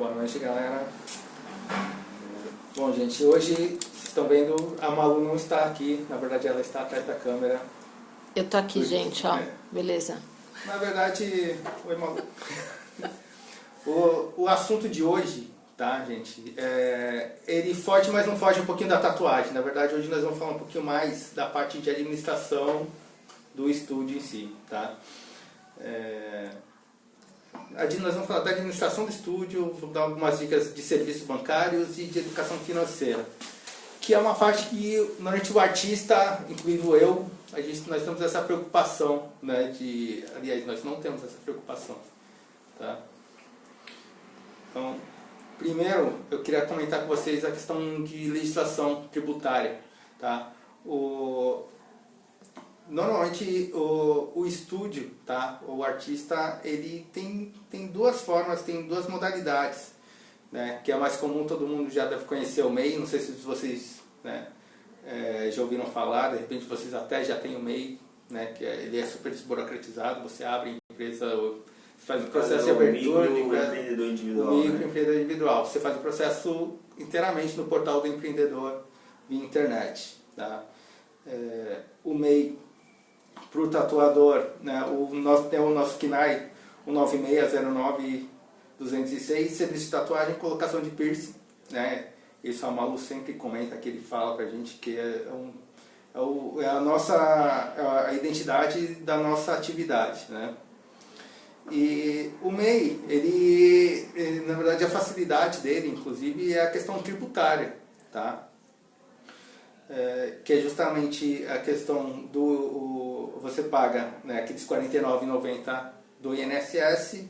Boa noite, galera. Bom, gente, hoje, vocês estão vendo, a Malu não está aqui. Na verdade, ela está atrás da câmera. Eu tô aqui, gente, ó. Beleza. Na verdade, oi, Malu. O assunto de hoje, tá, gente, ele foge, mas não foge um pouquinho da tatuagem. Na verdade, hoje nós vamos falar um pouquinho mais da parte de administração do estúdio em si, tá? Nós vamos falar da administração do estúdio, vou dar algumas dicas de serviços bancários e de educação financeira, que é uma parte que normalmente o artista, incluindo eu, nós temos essa preocupação, né, aliás, nós não temos essa preocupação, tá? Então, primeiro eu queria comentar com vocês a questão de legislação tributária, tá? Normalmente o estúdio, tá? O artista, ele tem duas formas, tem duas modalidades, né? Que é mais comum, todo mundo já deve conhecer o MEI, não sei se vocês, né, já ouviram falar, de repente vocês até já têm o MEI, né? Que ele é super desburocratizado, você abre a empresa, faz o processo de abertura do microempreendedor individual, o microempreendedor individual. Você faz o processo inteiramente no portal do empreendedor via internet, tá? O MEI para o tatuador, né, tem o nosso KNAI 19609-206, serviço de tatuagem e colocação de piercing, né? Isso a Malu sempre comenta, que ele fala pra gente que é a identidade da nossa atividade, né? E o MEI, ele na verdade a facilidade dele, inclusive, é a questão tributária, tá? Que é justamente a questão você paga, né, aqueles R$ 49,90 do INSS,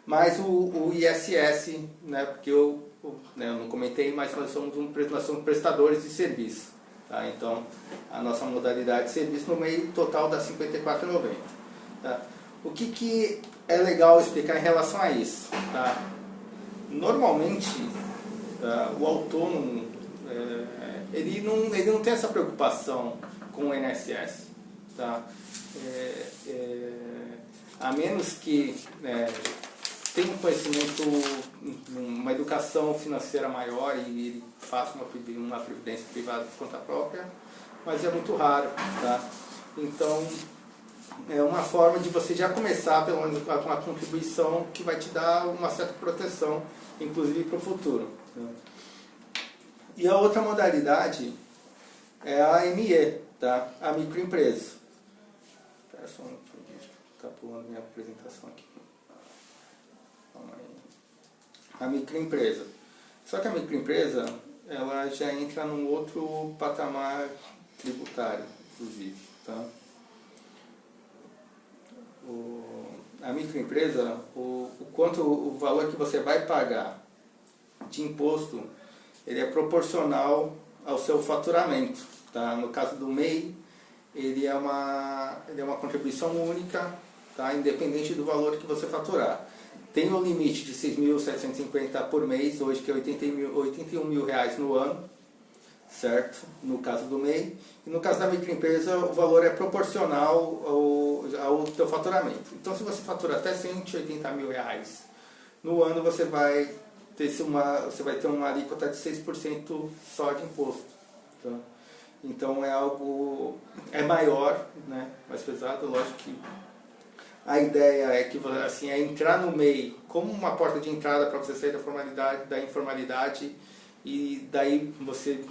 mais o ISS, né, porque eu não comentei, mas nós somos prestadores de serviço, tá? Então a nossa modalidade de serviço no MEI total dá R$ 54,90, tá? O que é legal explicar em relação a isso, tá? Normalmente o autônomo ele não tem essa preocupação com o INSS, tá? A menos que tenha um conhecimento, uma educação financeira maior e ele faça uma previdência privada por conta própria, mas é muito raro, tá? Então é uma forma de você já começar pelo menos com uma contribuição que vai te dar uma certa proteção, inclusive para o futuro, né? E a outra modalidade é a ME, tá? A microempresa. Espera só um minutinho, está pulando minha apresentação aqui. A microempresa. Só que a microempresa, ela já entra num outro patamar tributário, inclusive, tá? A microempresa, o valor que você vai pagar de imposto, ele é proporcional ao seu faturamento, tá? No caso do MEI, ele é uma contribuição única, tá? Independente do valor que você faturar. Tem um limite de 6.750 por mês, hoje que é 81 mil reais no ano, certo? No caso do MEI. E no caso da microempresa, o valor é proporcional ao seu faturamento. Então, se você fatura até 180 mil reais no ano, você vai ter uma alíquota de 6% só de imposto, tá? Então é maior, né? Mais pesado, lógico que a ideia é que assim, é entrar no MEI como uma porta de entrada para você sair da informalidade e daí você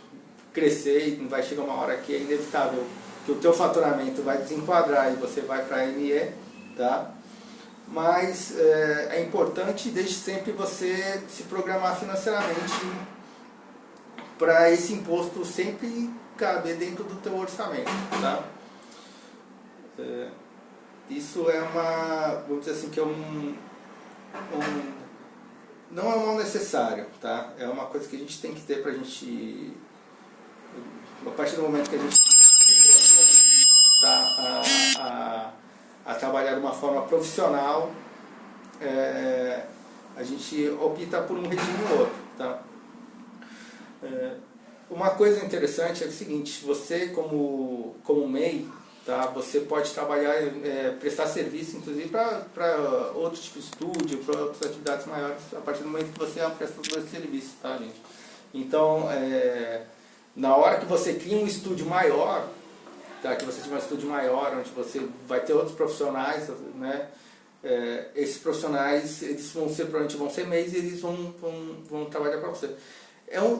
crescer, e vai chegar uma hora que é inevitável que o teu faturamento vai desenquadrar e você vai para a ME, tá? Mas é importante desde sempre você se programar financeiramente para esse imposto sempre caber dentro do teu orçamento, tá? Isso é vamos dizer assim, que é não é um mal necessário, tá? É uma coisa que a gente tem que ter para a gente, a partir do momento que a gente tá a trabalhar de uma forma profissional, a gente opta por um regime ou outro, tá? Uma coisa interessante é o seguinte: você como MEI, tá? Você pode trabalhar, prestar serviço, inclusive, para outros tipos de estúdio, para outras atividades maiores, a partir do momento que você é um prestador de serviço, tá, gente? Então, na hora que você cria um estúdio maior, tá? Que você tiver um estúdio maior, onde você vai ter outros profissionais, né? Esses profissionais, eles provavelmente vão ser MEIs e eles vão trabalhar para você.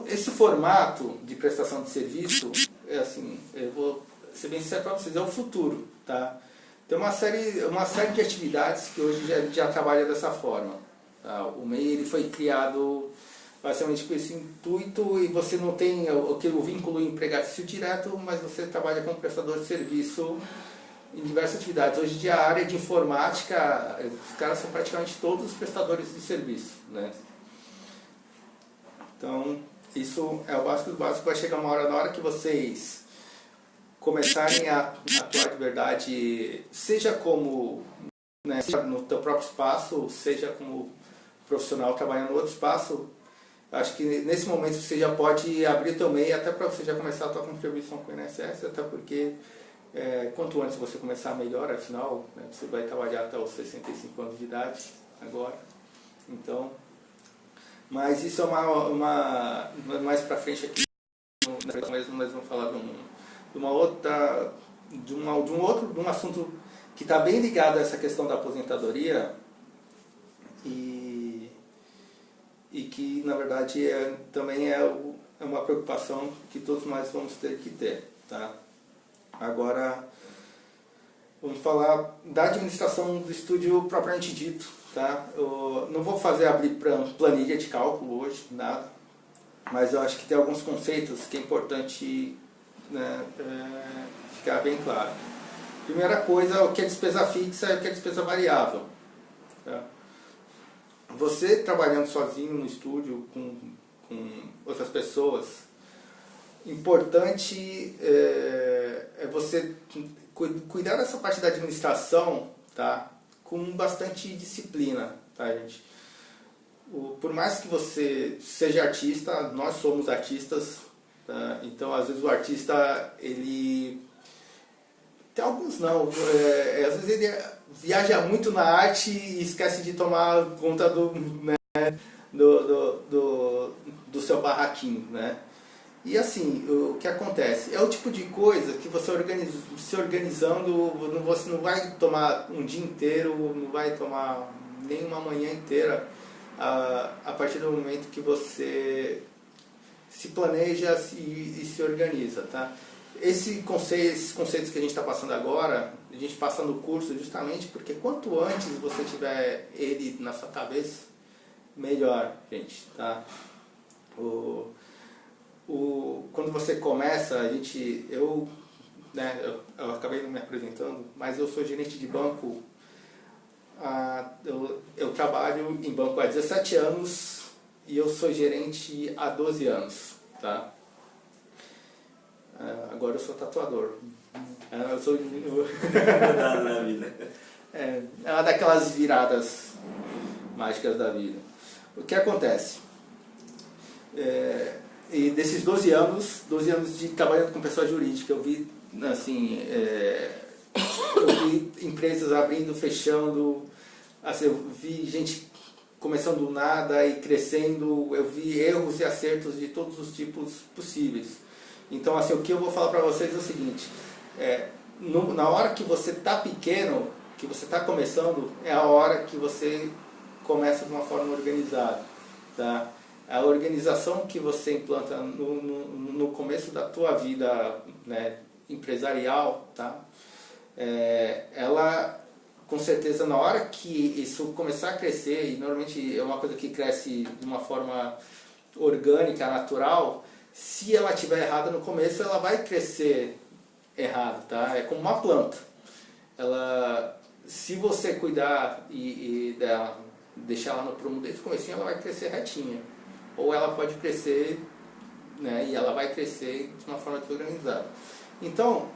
Esse formato de prestação de serviço, assim, eu vou ser bem sincero para vocês, é o futuro, tá? Tem uma série de atividades que hoje já trabalha dessa forma, tá? O MEI ele foi criado basicamente com esse intuito e você não tem o vínculo empregatício direto, mas você trabalha como prestador de serviço em diversas atividades. Hoje em dia a área de informática, os caras são praticamente todos os prestadores de serviço, né? Então, isso é o básico do básico. Vai chegar uma hora, na hora que vocês começarem a atuar de verdade, seja como, né, seja no teu próprio espaço, seja como profissional trabalhando no outro espaço, acho que nesse momento você já pode abrir o teu MEI até para você já começar a tua contribuição com o INSS, até porque quanto antes você começar melhor, afinal, né, você vai trabalhar até os 65 anos de idade agora. Então, mas isso é mais para frente aqui, mas vamos falar de um assunto que está bem ligado a essa questão da aposentadoria e que na verdade também é uma preocupação que todos nós vamos ter que ter, tá? Agora vamos falar da administração do estúdio propriamente dito, tá? Eu não vou abrir planilha de cálculo hoje, nada, mas eu acho que tem alguns conceitos que é importante, né, ficar bem claro. Primeira coisa, o que é despesa fixa e o que é despesa variável, tá? Você trabalhando sozinho no estúdio com outras pessoas, importante é você cuidar dessa parte da administração, tá? Com bastante disciplina, tá, gente? Por mais que você seja artista, nós somos artistas, tá? Então às vezes o artista, ele tem alguns não, às vezes ele viaja muito na arte e esquece de tomar conta do seu barraquinho, né? E assim, o que acontece? É o tipo de coisa que você se organizando, você não vai tomar um dia inteiro, não vai tomar nem uma manhã inteira, a partir do momento que você se planeja e se organiza, tá? Esses conceitos que a gente está passando agora, a gente passa no curso justamente porque quanto antes você tiver ele na sua cabeça, melhor, gente, tá? Quando você começa, eu acabei não me apresentando, mas eu sou gerente de banco, eu trabalho em banco há 17 anos e eu sou gerente há 12 anos, tá? Agora eu sou tatuador. Eu sou na vida. É uma daquelas viradas mágicas da vida. O que acontece? E desses 12 anos de trabalhando com pessoa jurídica, eu vi assim, eu vi empresas abrindo, fechando, assim, eu vi gente começando do nada e crescendo, eu vi erros e acertos de todos os tipos possíveis. Então, assim, o que eu vou falar para vocês é o seguinte, na hora que você está pequeno, que você está começando, é a hora que você começa de uma forma organizada, tá? A organização que você implanta no começo da tua vida, né, empresarial, tá? Ela, com certeza, na hora que isso começar a crescer, e normalmente é uma coisa que cresce de uma forma orgânica, natural, se ela estiver errada no começo, ela vai crescer errado, tá? É como uma planta. Se você cuidar e deixar ela no prumo desde o começo, ela vai crescer retinha. Ou ela pode crescer, né, e ela vai crescer de uma forma desorganizada. Então,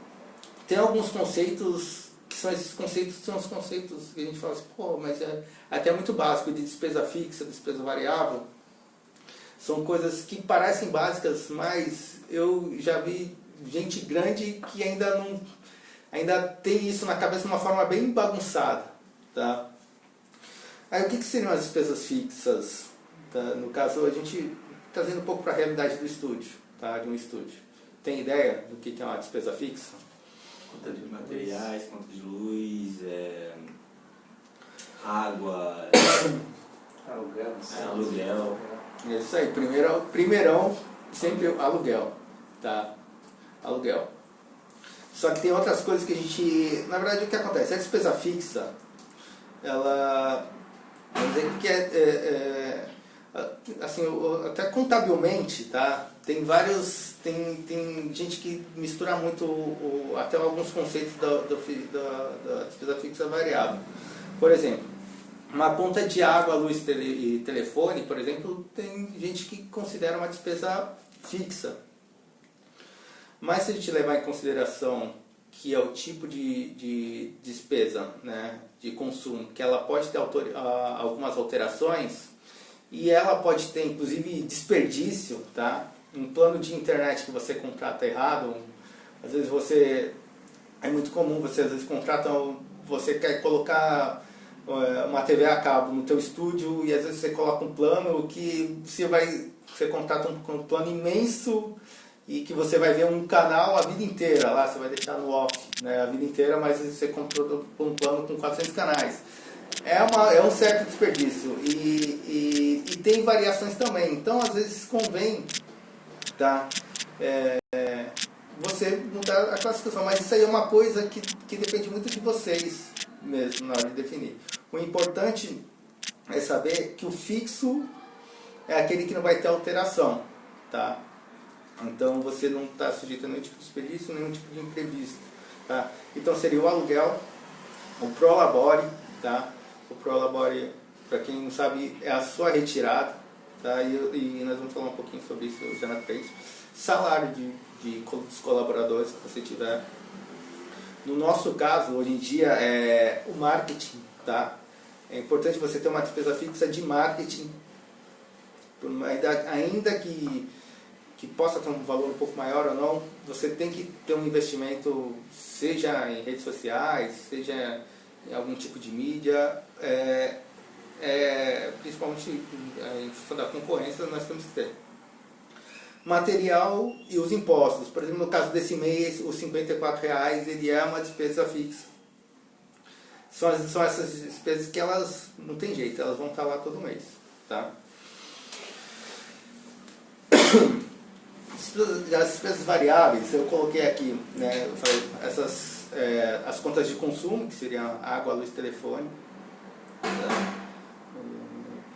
tem alguns conceitos que são esses conceitos, são os conceitos que a gente fala assim, pô, mas é até muito básico, de despesa fixa, despesa variável. São coisas que parecem básicas, mas eu já vi gente grande que ainda ainda tem isso na cabeça de uma forma bem bagunçada, tá? Aí o que seriam as despesas fixas? Tá? No caso, a gente trazendo um pouco para a realidade do estúdio, tá? De um estúdio. Tem ideia do que é uma despesa fixa? Conta de materiais, conta de luz, água, aluguel. É isso aí, primeirão, sempre aluguel, tá? Aluguel. Só que tem outras coisas que a gente... Na verdade, o que acontece? A despesa fixa, ela... Vamos dizer que assim, até contabilmente, tá? Tem vários... Tem gente que mistura muito até alguns conceitos da despesa fixa variável. Por exemplo, uma conta de água, luz e telefone, por exemplo, tem gente que considera uma despesa fixa. Mas se a gente levar em consideração que é o tipo de despesa, né, de consumo, que ela pode ter algumas alterações e ela pode ter inclusive desperdício, tá? Um plano de internet que você contrata errado, às vezes é muito comum, você às vezes você quer colocar uma TV a cabo no teu estúdio e às vezes você coloca um plano que você contrata um plano imenso e que você vai ver um canal a vida inteira lá, você vai deixar no off, né, a vida inteira, mas você comprou um plano com 400 canais. É um certo desperdício e tem variações também, então às vezes convém, tá, você mudar a classificação, mas isso aí é uma coisa que depende muito de vocês mesmo na hora de definir. O importante é saber que o fixo é aquele que não vai ter alteração, tá? Então você não está sujeito a nenhum tipo de desperdício, nenhum tipo de imprevisto, tá? Então seria o aluguel, o Prolabore, tá? O Prolabore, para quem não sabe, é a sua retirada, tá? E nós vamos falar um pouquinho sobre isso já na frente. Salário dos colaboradores que você tiver. No nosso caso, hoje em dia, é o marketing, tá? É importante você ter uma despesa fixa de marketing, ainda que possa ter um valor um pouco maior ou não, você tem que ter um investimento, seja em redes sociais, seja em algum tipo de mídia, principalmente em função da concorrência, nós temos que ter. Material e os impostos. Por exemplo, no caso desse mês, os R$54, ele é uma despesa fixa. São essas despesas que elas não tem jeito, elas vão estar lá todo mês, tá? As despesas variáveis, eu coloquei aqui, né, eu falei, as contas de consumo, que seriam água, luz, telefone, tá?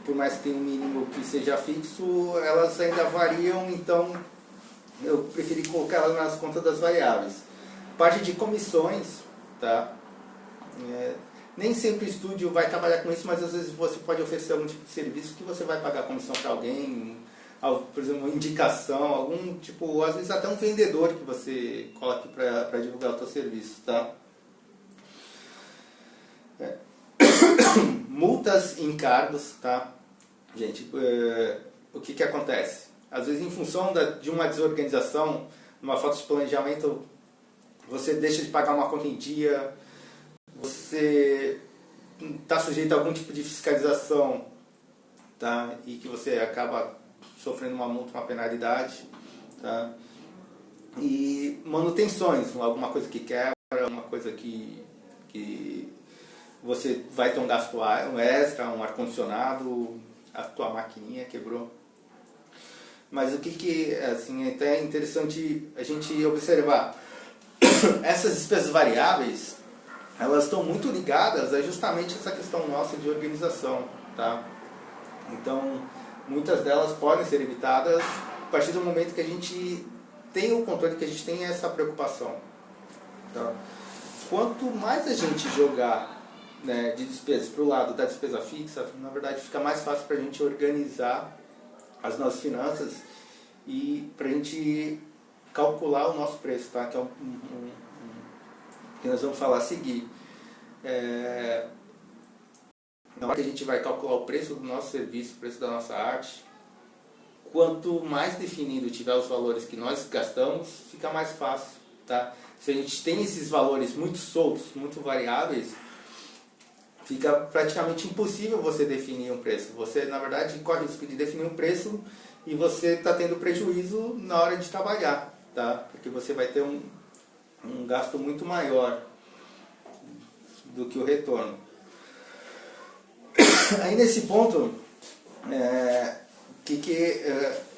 Por mais que tenha um mínimo que seja fixo, elas ainda variam, então eu preferi colocar elas nas contas das variáveis. Parte de comissões, tá? Nem sempre o estúdio vai trabalhar com isso, mas às vezes você pode oferecer algum tipo de serviço que você vai pagar comissão para alguém, por exemplo, uma indicação, algum tipo, às vezes até um vendedor que você coloque para divulgar o seu serviço, tá? Multas e encargos, tá? Gente, o que acontece? Às vezes, em função de uma desorganização, uma falta de planejamento, você deixa de pagar uma conta em dia, você está sujeito a algum tipo de fiscalização, tá? E que você acaba sofrendo uma multa, uma penalidade, tá? E manutenções, alguma coisa que quebra, uma coisa que você vai ter um gasto extra, um ar-condicionado, a tua maquininha quebrou. Mas o que assim, é até interessante a gente observar, essas despesas variáveis, elas estão muito ligadas a justamente essa questão nossa de organização, tá? Então, muitas delas podem ser evitadas a partir do momento que a gente tem o controle, que a gente tem essa preocupação, tá? Quanto mais a gente jogar, né, de despesas para o lado da despesa fixa, na verdade fica mais fácil para a gente organizar as nossas finanças e para a gente calcular o nosso preço, tá? Que é que nós vamos falar a seguir. Na hora que a gente vai calcular o preço do nosso serviço, o preço da nossa arte, quanto mais definido tiver os valores que nós gastamos, fica mais fácil tá? Se a gente tem esses valores muito soltos, muito variáveis, fica praticamente impossível você definir um preço. Você, na verdade, corre o risco de definir um preço e você está tendo prejuízo na hora de trabalhar, tá? Porque você vai ter um gasto muito maior do que o retorno. Aí nesse ponto,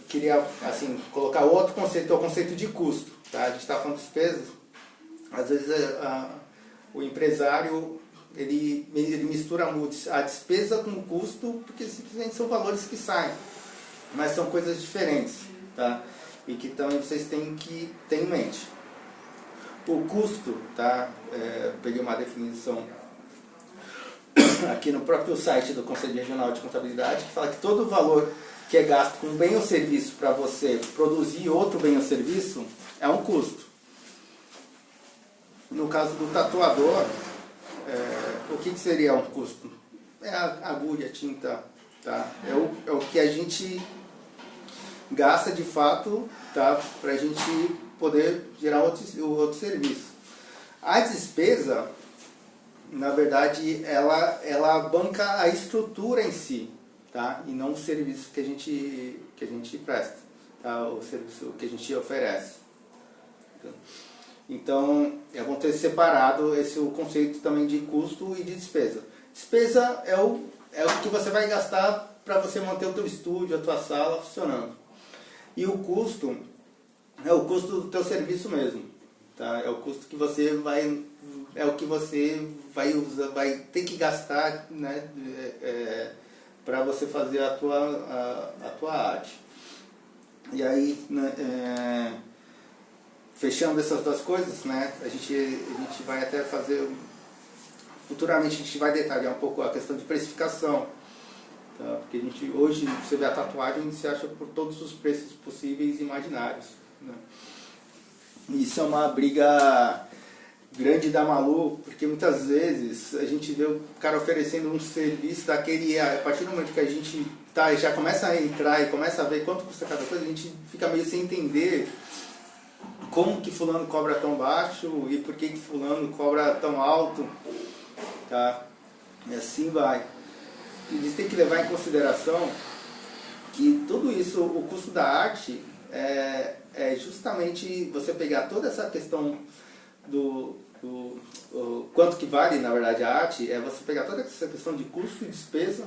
queria assim, colocar outro conceito, é o conceito de custo. Tá? A gente está falando de despesas, às vezes o empresário ele mistura a despesa com o custo, porque simplesmente são valores que saem, mas são coisas diferentes, tá? E que também vocês têm que ter em mente. O custo, tá? Peguei uma definição aqui no próprio site do Conselho Regional de Contabilidade, que fala que todo valor que é gasto com bem ou serviço para você produzir outro bem ou serviço é um custo. No caso do tatuador, o que seria um custo? É a agulha, a tinta, tá? É o que a gente gasta de fato, tá? Para a gente poder gerar outro serviço. A despesa, na verdade, ela banca a estrutura em si, tá? E não o serviço que a gente presta, tá? O serviço que a gente oferece. Então, é bom ter separado o conceito também de custo e de despesa. Despesa é o que você vai gastar para você manter o teu estúdio, a tua sala funcionando. E o custo é o custo do teu serviço mesmo, tá? É o custo que você vai usar, vai ter que gastar, né, para você fazer a tua arte. E aí, né, fechando essas duas coisas, né, a gente vai até fazer, futuramente a gente vai detalhar um pouco a questão de precificação, tá? Porque hoje você vê a tatuagem, se acha por todos os preços possíveis e imaginários, né? Isso é uma briga grande da Malu, porque muitas vezes a gente vê o cara oferecendo um serviço daquele, a partir do momento que a gente já começa a entrar e começa a ver quanto custa cada coisa, a gente fica meio sem entender como que fulano cobra tão baixo e por que fulano cobra tão alto, tá? E assim vai. A gente tem que levar em consideração que tudo isso, o custo da arte é justamente você pegar toda essa questão do quanto que vale, na verdade, a arte, é você pegar toda essa questão de custo e despesa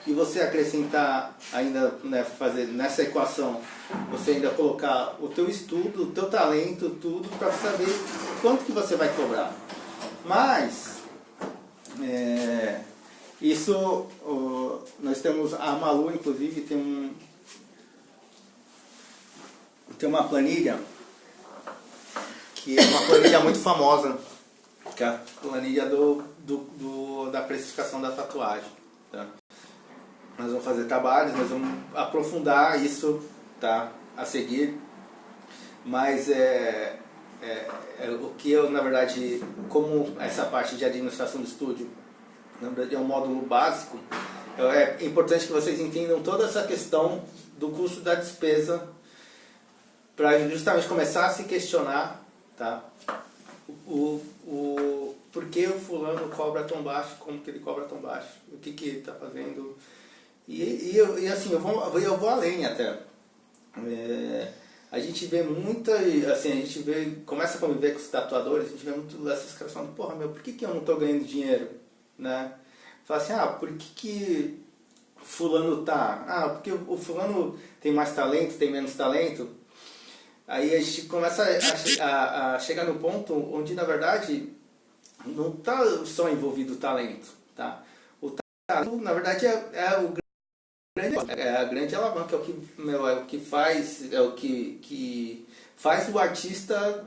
e você acrescentar ainda, né, fazer nessa equação, você ainda colocar o teu estudo, o teu talento, tudo, para saber quanto que você vai cobrar. Mas isso, nós temos, a Malu inclusive tem uma planilha, que é uma planilha muito famosa, que é a planilha da precificação da tatuagem, tá? Nós vamos fazer trabalhos, nós vamos aprofundar isso, tá, a seguir, mas o que eu, na verdade, como essa parte de administração do estúdio, na verdade é um módulo básico, é importante que vocês entendam toda essa questão do custo da despesa, para justamente começar a se questionar, tá, por que o fulano cobra tão baixo, como que ele cobra tão baixo, o que ele está fazendo. E assim, eu vou além até. A gente vê muita, assim, a gente começa a conviver com os tatuadores, a gente vê muito essas caras falando, porra, por que eu não estou ganhando dinheiro, né? Fala assim, por que fulano tá? Porque o fulano tem mais talento, tem menos talento. Aí a gente começa a chegar no ponto onde, na verdade, não está só envolvido o talento, tá? O talento, na verdade, é a grande alavanca, é o que faz o artista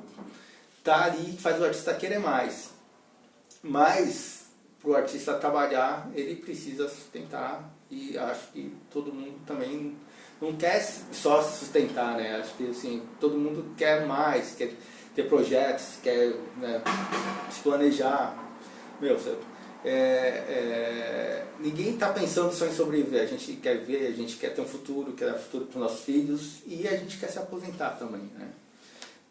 estar ali, faz o artista querer mais. Mas, para o artista trabalhar, ele precisa sustentar, e acho que todo mundo também não quer só se sustentar, né? Acho que assim, todo mundo quer mais, quer ter projetos, quer, né, se planejar. Ninguém está pensando só em sobreviver. A gente quer ver, a gente quer ter um futuro, quer dar futuro para os nossos filhos, e a gente quer se aposentar também, né?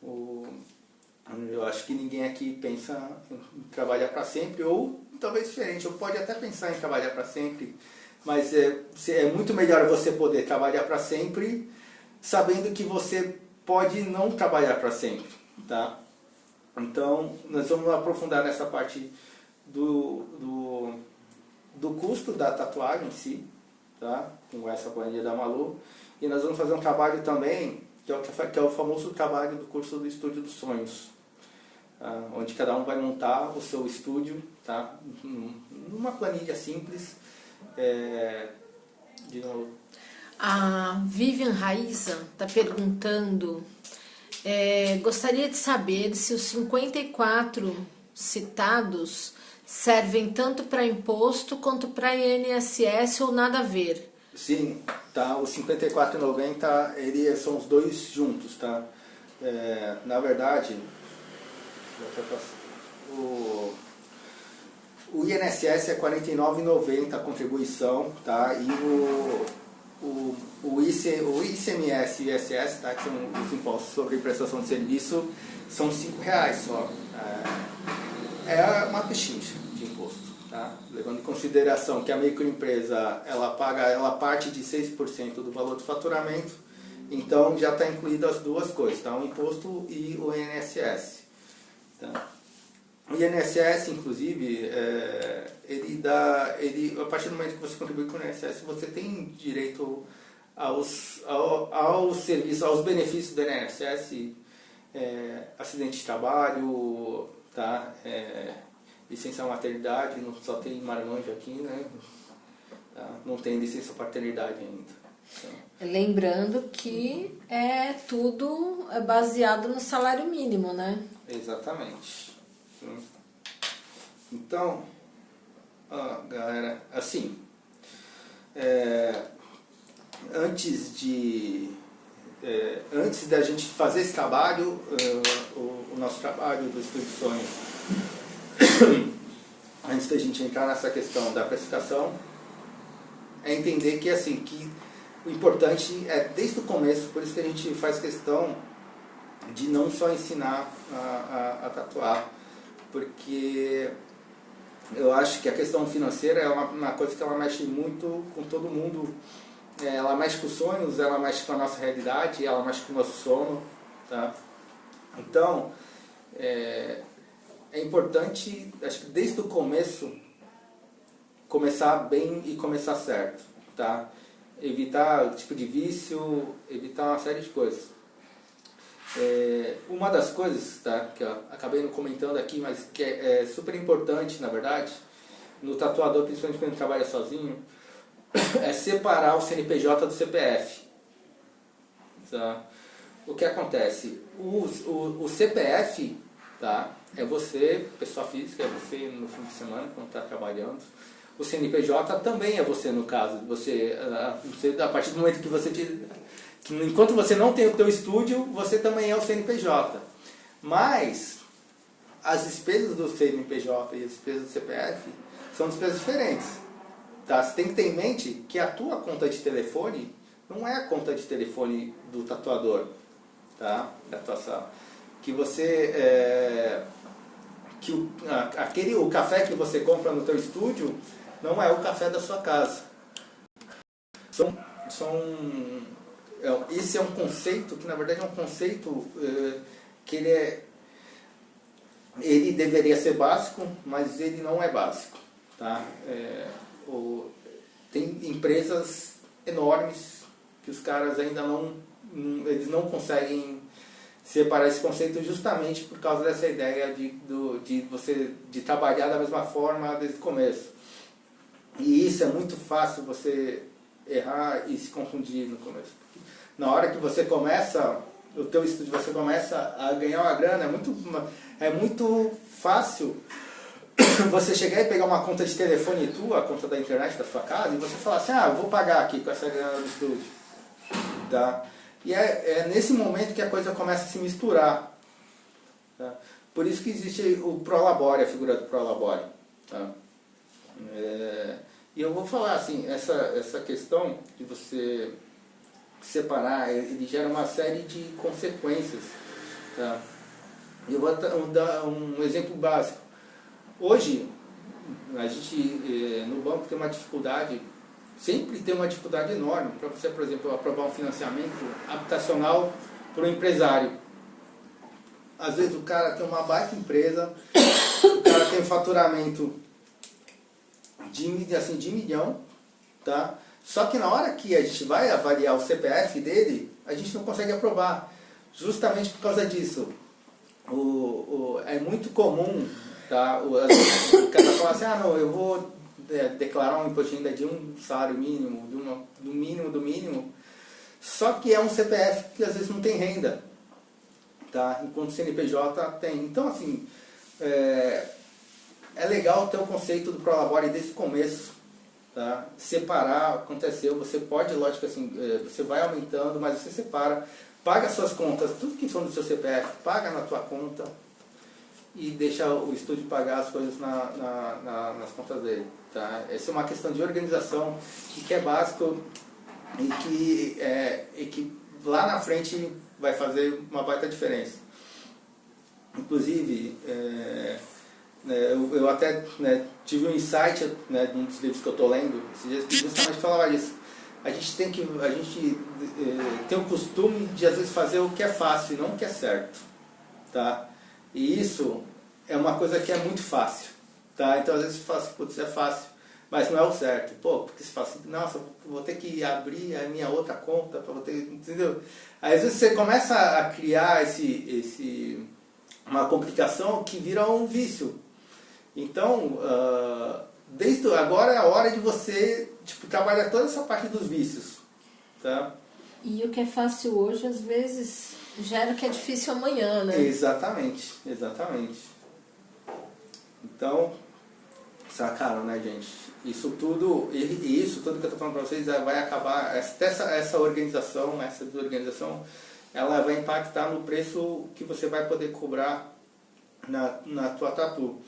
Eu acho que ninguém aqui pensa em trabalhar para sempre, ou talvez diferente, ou pode até pensar em trabalhar para sempre, mas é muito melhor você poder trabalhar para sempre sabendo que você pode não trabalhar para sempre, tá? Então, nós vamos aprofundar nessa parte do custo da tatuagem em si, tá? Com essa planilha da Malu, e nós vamos fazer um trabalho também, que é o famoso trabalho do curso do Estúdio dos Sonhos, tá? Onde cada um vai montar o seu estúdio, tá? Numa planilha simples. De novo. A Vivian Raíza está perguntando, gostaria de saber se os 54 citados servem tanto para imposto quanto para INSS ou nada a ver. Sim, tá? Os 54,90 são os dois juntos, tá? Na verdade, o INSS é R$ 49,90 a contribuição, tá? E o ICMS e o ISS, tá? Que são os impostos sobre prestação de serviço, são R$ 5 só. É uma pechincha de imposto, tá? Levando em consideração que a microempresa ela parte de 6% do valor do faturamento, então já está incluído as duas coisas, tá? O imposto e o INSS. Tá? O INSS, inclusive, a partir do momento que você contribui com o INSS, você tem direito aos serviços, aos benefícios do INSS, acidente de trabalho, tá? Licença maternidade, não só tem marmanjo aqui, né? Tá? Não tem licença paternidade ainda. Então, lembrando que tudo baseado no salário mínimo, né? exatamente. Então, galera, assim, antes da gente fazer esse trabalho, o nosso trabalho do Estúdio Sonho, antes da gente entrar nessa questão da precificação, é entender que, assim, que o importante é desde o começo, por isso que a gente faz questão de não só ensinar a tatuar, porque eu acho que a questão financeira é uma coisa que ela mexe muito com todo mundo. Ela mexe com os sonhos, ela mexe com a nossa realidade, ela mexe com o nosso sono, tá? Então, é importante, acho que desde o começo, começar bem e começar certo, tá? Evitar o tipo de vício, evitar uma série de coisas. Uma das coisas, tá, que eu acabei não comentando aqui, mas que é super importante, na verdade, no tatuador, principalmente quando ele trabalha sozinho, é separar o CNPJ do CPF. Tá? O que acontece? O CPF, tá, é você, pessoa física, é você no fim de semana, quando está trabalhando. O CNPJ também é você, no caso. Você, a partir do momento que você... enquanto você não tem o teu estúdio, você também é o CNPJ. Mas as despesas do CNPJ e as despesas do CPF são despesas diferentes. Tá? Você tem que ter em mente que a tua conta de telefone não é a conta de telefone do tatuador, tá? Da tatuação. Que você... o café que você compra no teu estúdio não é o café da sua casa. Esse é um conceito que, na verdade, é um conceito que ele deveria ser básico, mas ele não é básico. Tá? Tem empresas enormes que os caras ainda eles não conseguem separar esse conceito justamente por causa dessa ideia de trabalhar da mesma forma desde o começo. E isso é muito fácil você errar e se confundir no começo. Na hora que você começa, o teu estúdio, você começa a ganhar uma grana, é muito fácil você chegar e pegar uma conta de telefone tua, a conta da internet da sua casa, e você falar assim, eu vou pagar aqui com essa grana do estúdio. Tá? E é nesse momento que a coisa começa a se misturar. Tá? Por isso que existe o Prolabore, a figura do Prolabore. Tá? E eu vou falar assim, essa questão de você separar, ele gera uma série de consequências Tá? Eu vou dar um exemplo básico. Hoje, a gente no banco tem uma dificuldade, sempre tem uma dificuldade enorme para você, por exemplo, aprovar um financiamento habitacional para um empresário. Às vezes o cara tem uma baita empresa, o cara tem um faturamento de milhão, tá? Só que na hora que a gente vai avaliar o CPF dele, a gente não consegue aprovar. Justamente por causa disso. É muito comum, tá? O cara fala assim, não, eu vou declarar um imposto de renda de um salário mínimo, do mínimo, só que é um CPF que às vezes não tem renda, tá? Enquanto o CNPJ tem. Então, assim, é legal ter o conceito do Prolabore desde o começo, tá? Separar, aconteceu, você pode, lógico assim, você vai aumentando, mas você separa, paga suas contas, tudo que for no seu CPF, paga na tua conta e deixa o estúdio pagar as coisas nas contas dele, tá? Essa é uma questão de organização que é básico e que lá na frente vai fazer uma baita diferença. Inclusive, eu até tive um insight num dos livros que eu estou lendo, esses dias, que justamente falava disso. A gente tem o costume de às vezes fazer o que é fácil e não o que é certo, tá? E isso é uma coisa que é muito fácil, tá? Então às vezes você fala assim, putz, é fácil, mas não é o certo. Pô, porque você fala assim, nossa, vou ter que abrir a minha outra conta para entendeu? Aí, às vezes você começa a criar uma complicação que vira um vício. Então, desde agora é a hora de você trabalhar toda essa parte dos vícios, tá? E o que é fácil hoje, às vezes, gera o que é difícil amanhã, né? Exatamente. Então, sacaram, né, gente? Isso tudo que eu tô falando para vocês vai acabar, essa organização, essa desorganização, ela vai impactar no preço que você vai poder cobrar na tua tatu.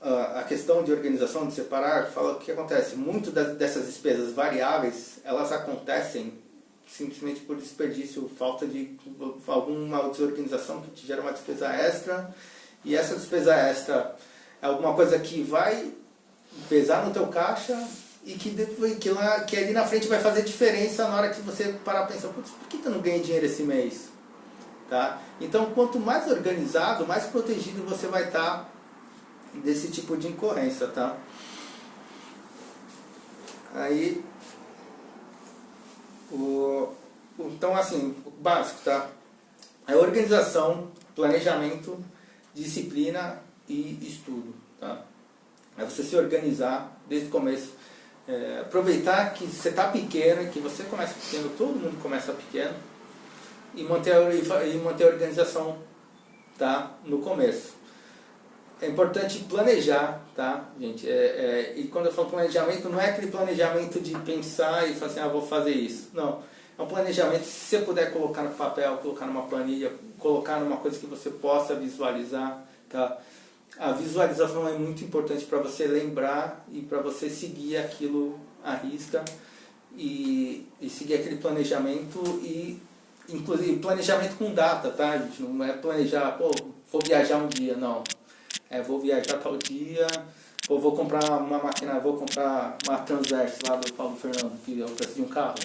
A questão de organização, de separar, fala o que acontece. Muito dessas despesas variáveis, elas acontecem simplesmente por desperdício, falta de alguma desorganização que te gera uma despesa extra, e essa despesa extra é alguma coisa que vai pesar no teu caixa e que ali na frente vai fazer diferença na hora que você parar pra pensar, putz, por que eu não ganhei dinheiro esse mês? Tá? Então, quanto mais organizado, mais protegido você vai estar desse tipo de incorrência, tá? Aí, então, assim, o básico, tá? É organização, planejamento, disciplina e estudo, tá? É você se organizar desde o começo, aproveitar que você está pequeno, que você começa pequeno, todo mundo começa pequeno, e manter a organização, tá? No começo. É importante planejar, tá, gente? E quando eu falo planejamento, não é aquele planejamento de pensar e falar assim, vou fazer isso. Não. É um planejamento, se você puder colocar no papel, colocar numa planilha, colocar numa coisa que você possa visualizar, tá? A visualização é muito importante para você lembrar e para você seguir aquilo à risca e seguir aquele planejamento e, inclusive, planejamento com data, tá, gente? Não é planejar, vou viajar um dia, não. Vou viajar tal dia, ou vou comprar uma máquina, vou comprar uma Transverse lá do Paulo Fernando, que é o preço de um carro.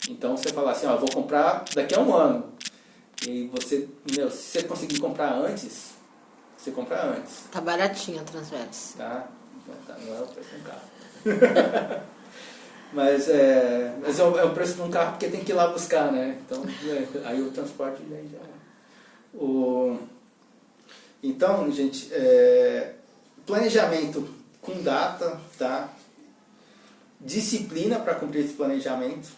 Então você fala assim, vou comprar daqui a um ano. E você, se você conseguir comprar antes, você compra antes. Tá baratinho a Transverse. Tá? Não é o preço de um carro. mas é o preço de um carro porque tem que ir lá buscar, né? Então, aí o transporte já é. Então, gente, planejamento com data, tá? Disciplina para cumprir esse planejamento,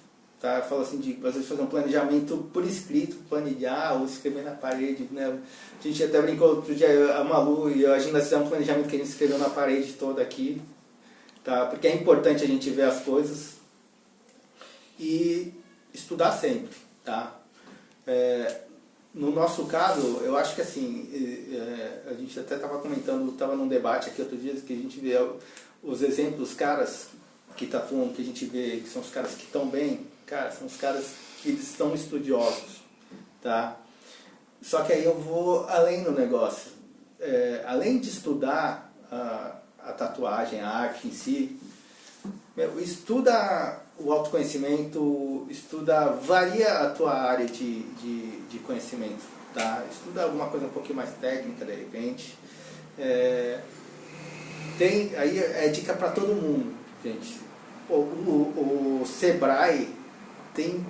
tá? Eu falo assim, às vezes fazer um planejamento por escrito, planilhar ou escrever na parede, né? A gente até brincou outro dia, a Malu e a gente fizemos um planejamento que a gente escreveu na parede toda aqui, tá? Porque é importante a gente ver as coisas e estudar sempre, tá? No nosso caso, eu acho que assim, a gente até estava comentando, estava num debate aqui outro dia, que a gente vê os exemplos, caras que tatuam, que a gente vê, que são os caras que estão bem, cara, são os caras que eles são estudiosos, tá? Só que aí eu vou além do negócio. Além de estudar a tatuagem, a arte em si, estuda o autoconhecimento, varia a tua área de conhecimento, tá? Estuda alguma coisa um pouquinho mais técnica, de repente. Aí é dica para todo mundo, gente. O Sebrae tem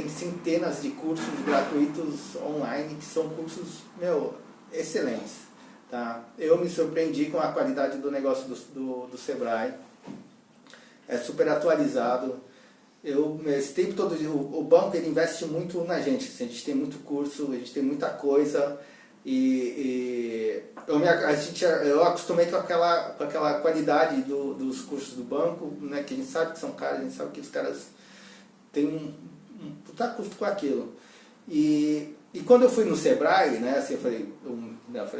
centenas de cursos gratuitos online que são cursos, excelentes, tá? Eu me surpreendi com a qualidade do negócio do Sebrae. É super atualizado. Esse tempo todo, o banco ele investe muito na gente. A gente tem muito curso, a gente tem muita coisa. Eu acostumei com aquela qualidade dos cursos do banco, né, que a gente sabe que são caros, a gente sabe que os caras têm um puta custo com aquilo. E quando eu fui no Sebrae, né, assim, eu falei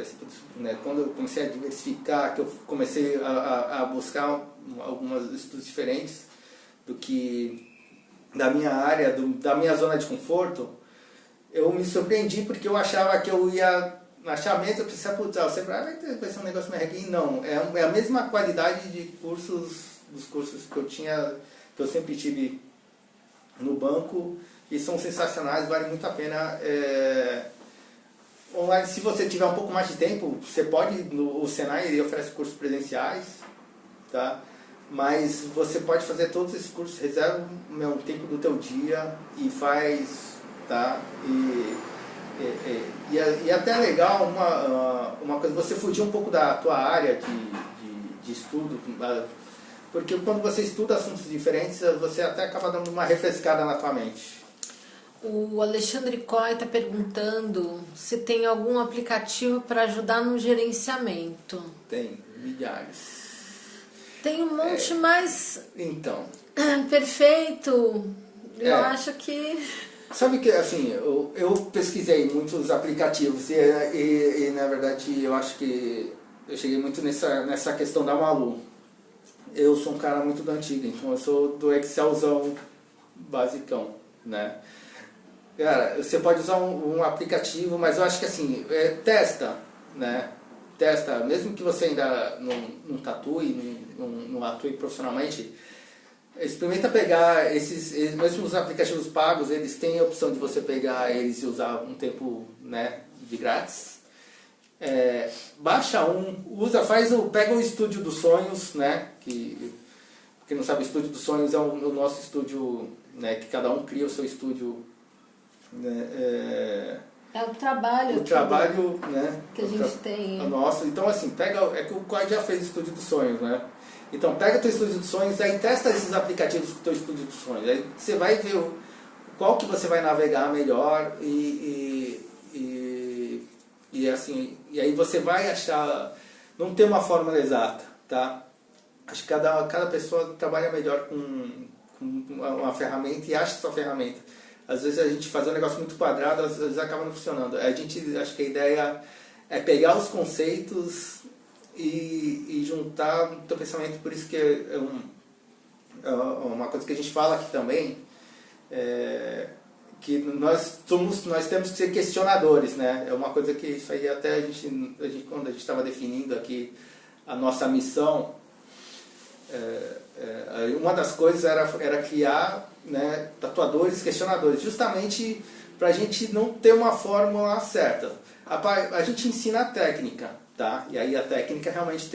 assim, né, quando eu comecei a diversificar, que eu comecei a buscar alguns estudos diferentes do que da minha área, da minha zona de conforto, eu me surpreendi porque eu achava que eu ia achar menos, eu pensava, putz, o Sebrae vai ser um negócio mais reguinho. Não, é a mesma qualidade de dos cursos que eu sempre tive no banco, e são sensacionais, vale muito a pena. Online, se você tiver um pouco mais de tempo, você pode, o Senai ele oferece cursos presenciais, tá? Mas você pode fazer todos esses cursos, reserva um tempo do teu dia e faz, tá? E até é legal uma coisa, você fugir um pouco da tua área de estudo, porque quando você estuda assuntos diferentes, você até acaba dando uma refrescada na tua mente. O Alexandre Coy está perguntando se tem algum aplicativo para ajudar no gerenciamento. Tem, milhares. Tem um monte, mas... Então... Perfeito. Eu acho que... Sabe que, assim, eu pesquisei muitos aplicativos e na verdade, eu acho que eu cheguei muito nessa questão da Malu. Eu sou um cara muito da antiga, então eu sou do Excelzão basicão, né? Cara, você pode usar um aplicativo, mas eu acho que assim, testa, né? Testa, mesmo que você ainda não tatue, não atue profissionalmente, experimenta pegar mesmo os aplicativos pagos, eles têm a opção de você pegar eles e usar um tempo, né, de grátis. Baixa pega o Estúdio dos Sonhos, né? Quem não sabe, o Estúdio dos Sonhos é o nosso estúdio, né? Que cada um cria o seu estúdio. É o trabalho. O trabalho, né? Que a gente tem. Nossa, então assim, que o Coy já fez o Estúdio dos Sonhos, né? Então pega o teu Estúdio dos Sonhos, aí testa esses aplicativos com o teu Estúdio dos Sonhos. Aí você vai ver qual que você vai navegar melhor e aí você vai achar, não tem uma fórmula exata, tá? Acho que cada pessoa trabalha melhor com uma ferramenta e acha sua ferramenta. Às vezes a gente faz um negócio muito quadrado, às vezes acaba não funcionando. Acho que a ideia é pegar os conceitos e juntar no teu pensamento. Por isso que é uma coisa que a gente fala aqui também, que nós temos que ser questionadores, né? É uma coisa que isso aí até quando a gente estava definindo aqui a nossa missão, uma das coisas era criar, né, tatuadores questionadores, justamente para a gente não ter uma fórmula certa. A gente ensina a técnica, tá? E aí a técnica realmente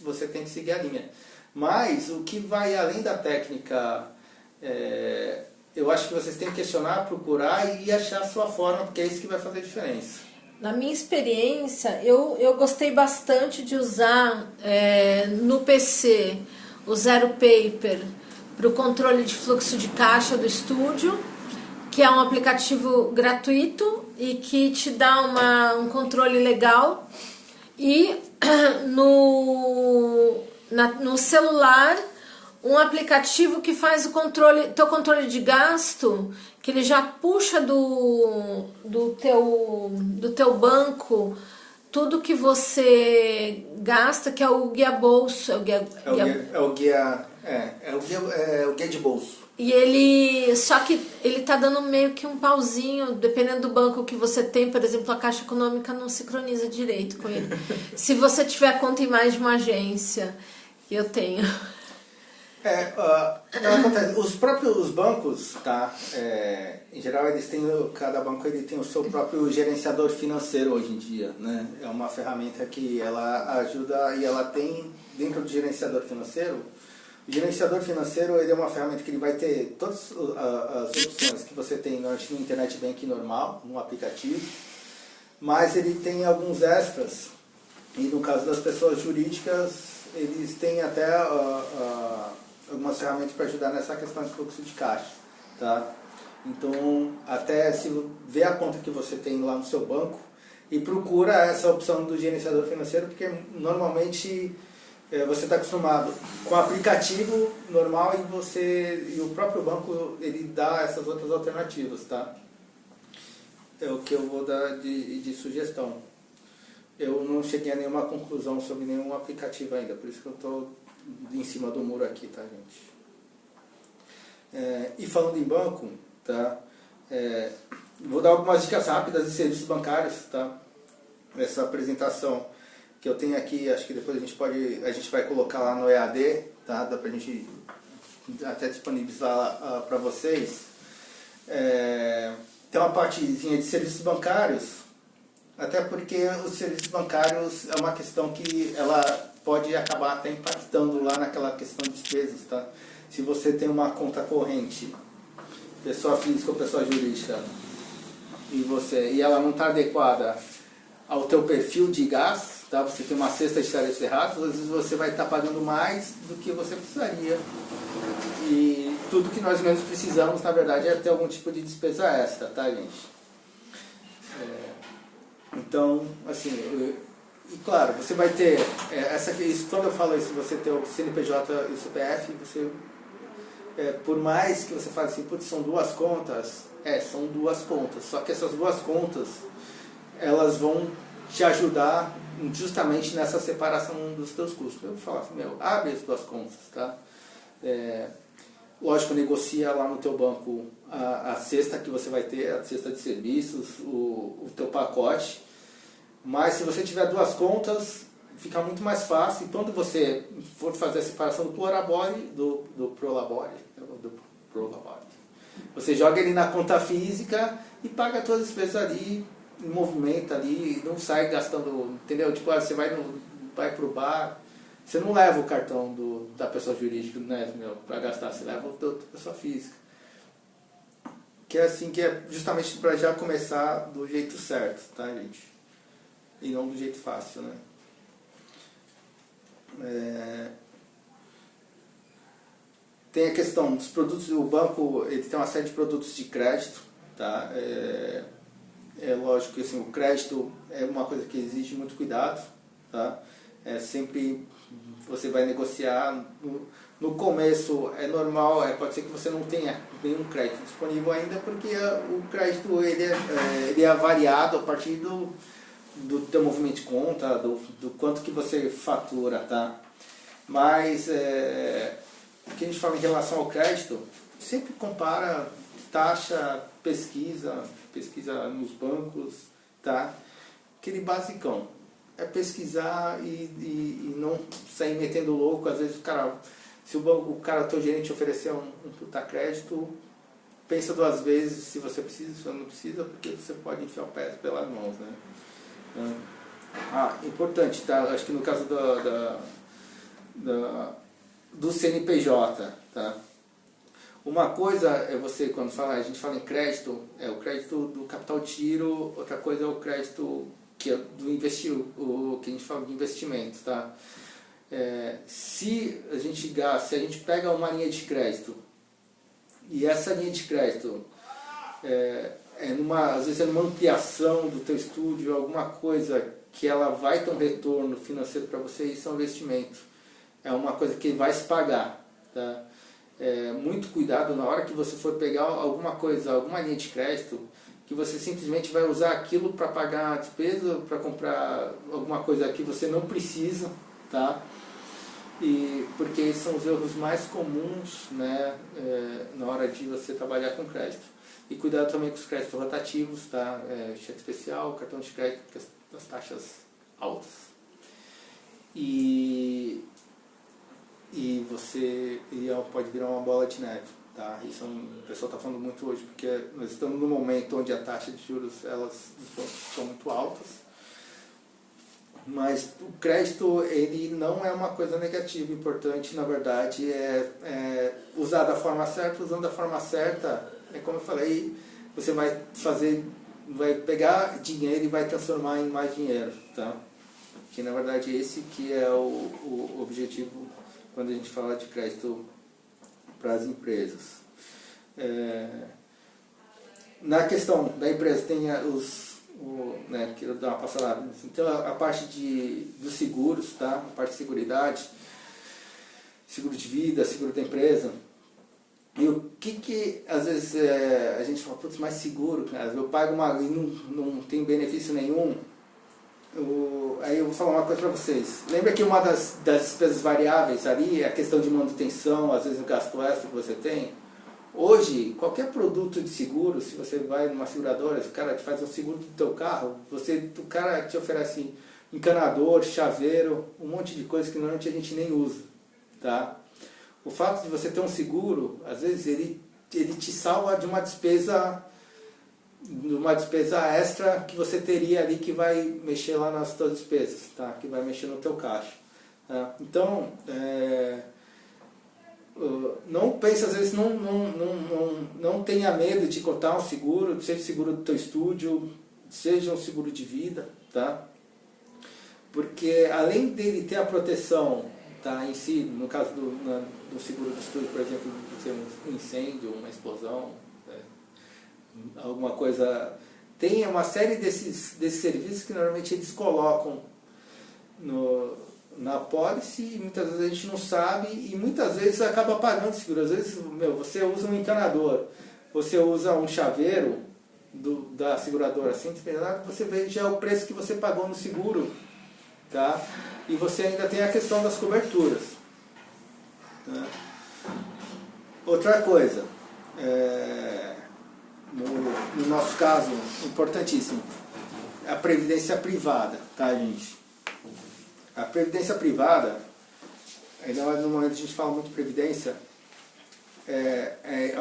você tem que seguir a linha. Mas o que vai além da técnica, eu acho que vocês têm que questionar, procurar e achar a sua forma, porque é isso que vai fazer a diferença. Na minha experiência, eu gostei bastante de usar no PC o Zero Paper para o controle de fluxo de caixa do estúdio, que é um aplicativo gratuito e que te dá um controle legal. E no celular, um aplicativo que faz teu controle de gasto, que ele já puxa do teu banco tudo que você gasta, que é o guia bolso, É o guia de bolso. E ele, só que ele tá dando meio que um pauzinho, dependendo do banco que você tem, por exemplo, a Caixa Econômica não sincroniza direito com ele. Se você tiver conta em mais de uma agência, eu tenho. Não acontece. Os próprios bancos, tá? Em geral, cada banco ele tem o seu próprio gerenciador financeiro hoje em dia, né? É uma ferramenta que ela ajuda e ela tem dentro do gerenciador financeiro. O gerenciador financeiro ele é uma ferramenta que ele vai ter todas as opções que você tem no Internet Banking normal, no aplicativo, mas ele tem alguns extras. E no caso das pessoas jurídicas, eles têm até algumas ferramentas para ajudar nessa questão de fluxo de caixa, tá? Então, até se vê a conta que você tem lá no seu banco e procura essa opção do gerenciador financeiro, porque normalmente você está acostumado com o aplicativo normal e o próprio banco ele dá essas outras alternativas, tá? É o que eu vou dar de sugestão. Eu não cheguei a nenhuma conclusão sobre nenhum aplicativo ainda, por isso que eu estou em cima do muro aqui, tá, gente? E falando em banco, tá? Vou dar algumas dicas rápidas de serviços bancários, tá? Essa apresentação que eu tenho aqui, acho que depois a gente vai colocar lá no EAD, tá? Dá pra gente até disponibilizar para vocês. Tem uma partezinha de serviços bancários, até porque os serviços bancários é uma questão que ela pode acabar até impactando lá naquela questão de despesas, tá? Se você tem uma conta corrente, pessoa física ou pessoa jurídica, e ela não está adequada ao teu perfil de gasto, tá? Você tem uma cesta de tarefas erradas, às vezes você vai estar pagando mais do que você precisaria. E tudo que nós menos precisamos, na verdade, é ter algum tipo de despesa extra, tá, gente? Então, assim, e claro, você vai ter, quando eu falo isso, você ter o CNPJ e o CPF, por mais que você fale assim, putz, são duas contas, são duas contas, só que essas duas contas, elas vão te ajudar justamente nessa separação dos teus custos. Eu vou falar assim, abre as duas contas, tá? Lógico, negocia lá no teu banco a cesta que você vai ter, a cesta de serviços, o teu pacote. Mas se você tiver duas contas, fica muito mais fácil. E quando você for fazer a separação do Prolabore, do Prolabore, você joga ele na conta física e paga todas as despesas ali, movimenta ali, não sai gastando, entendeu? Tipo, você vai pro bar, você não leva o cartão da pessoa jurídica, né, para gastar, você leva o da pessoa física. Que é assim, que é justamente para já começar do jeito certo, tá, gente? E não do jeito fácil, né? Tem a questão dos produtos, o banco ele tem uma série de produtos de crédito, tá? Lógico que assim, o crédito é uma coisa que exige muito cuidado, tá? Sempre você vai negociar, no começo é normal, pode ser que você não tenha nenhum crédito disponível ainda, porque o crédito ele é avaliado a partir do teu movimento de conta, do quanto que você fatura, tá? Mas o que a gente fala em relação ao crédito, sempre compara taxa, pesquisa nos bancos, tá? Aquele basicão. É pesquisar e não sair metendo louco. Às vezes se o teu gerente oferecer um puta crédito, pensa duas vezes se você precisa, se você não precisa, porque você pode enfiar o pé pelas mãos, né? Importante, tá? Acho que no caso do CNPJ, tá? Uma coisa é você, quando a gente fala em crédito, é o crédito do capital de giro, outra coisa é o crédito que é o que a gente fala de investimentos, tá? Se a gente pega uma linha de crédito e essa linha de crédito às vezes é numa ampliação do teu estúdio, alguma coisa que ela vai ter um retorno financeiro para você, isso é um investimento. É uma coisa que vai se pagar, tá? Muito cuidado na hora que você for pegar alguma coisa, alguma linha de crédito, que que você simplesmente vai usar aquilo para pagar a despesa, para comprar alguma coisa que você não precisa, tá? E porque esses são os erros mais comuns, né, na hora de você trabalhar com crédito. E cuidado também com os créditos rotativos, tá? Cheque especial, cartão de crédito, as taxas altas. E pode virar uma bola de neve, tá? Isso o pessoal está falando muito hoje, porque nós estamos num momento onde a taxa de juros, dos bancos são muito altas. Mas o crédito, ele não é uma coisa negativa, importante, na verdade, usar da forma certa. Usando da forma certa, como eu falei, você vai pegar dinheiro e vai transformar em mais dinheiro, tá? Que na verdade esse que é o objetivo quando a gente fala de crédito para as empresas. Na questão da empresa tem quero dar uma passada. Então a parte dos seguros, tá? A parte de seguridade, seguro de vida, seguro da empresa. E o que às vezes a gente fala, putz, mais seguro, cara, eu pago e não tem benefício nenhum. Aí eu vou falar uma coisa para vocês. Lembra que uma das despesas variáveis ali é a questão de manutenção, às vezes o gasto extra que você tem? Hoje, qualquer produto de seguro, se você vai numa seguradora, o cara te faz um seguro do teu carro, o cara te oferece encanador, chaveiro, um monte de coisa que normalmente a gente nem usa, tá? O fato de você ter um seguro, às vezes ele te salva de uma despesa extra que você teria ali, que vai mexer lá nas suas despesas, tá? Que vai mexer no teu caixa, tá? Então, não pense, às vezes, não tenha medo de cortar um seguro, seja seguro do teu estúdio, seja um seguro de vida, tá? Porque além dele ter a proteção, tá, em si, no caso do seguro do estúdio, por exemplo, de ser um incêndio, uma explosão, alguma coisa, tem uma série desses serviços que normalmente eles colocam na pólice, e muitas vezes a gente não sabe, e muitas vezes acaba pagando seguro. Às vezes, você usa um encanador, você usa um chaveiro da seguradora assim, você vê já o preço que você pagou no seguro, tá? E você ainda tem a questão das coberturas, tá? Outra coisa, no nosso caso, importantíssimo, a previdência privada, tá, gente? A previdência privada, ainda mais no momento que a gente fala muito de previdência,